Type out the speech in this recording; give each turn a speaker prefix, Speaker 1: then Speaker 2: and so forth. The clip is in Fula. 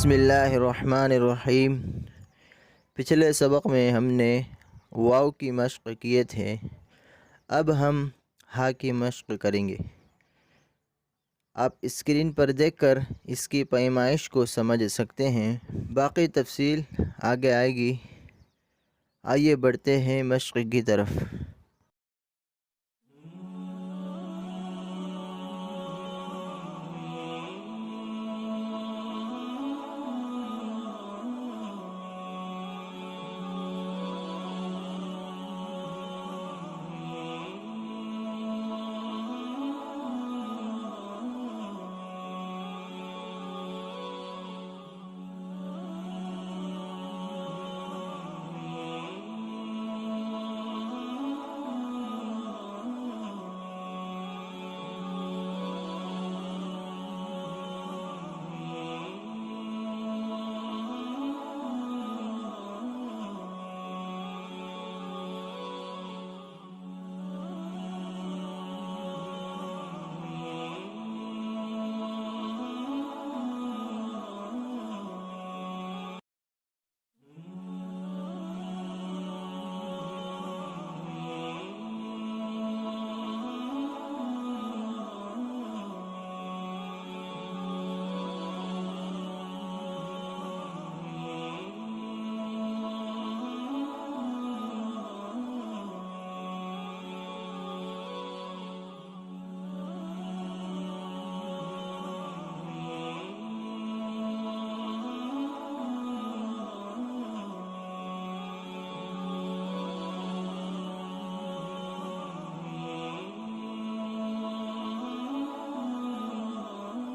Speaker 1: बिस्मिल्लाहिर्रहमानिर्रहीम। पिछले सबक में हमने वाव की मश्क किए थे। अब हम हा की मश्क करेंगे। आप स्क्रीन पर देखकर इसकी पैमाइश को समझ सकते हैं, बाकी तफसील आगे आएगी। आइए बढ़ते हैं मश्क की तरफ।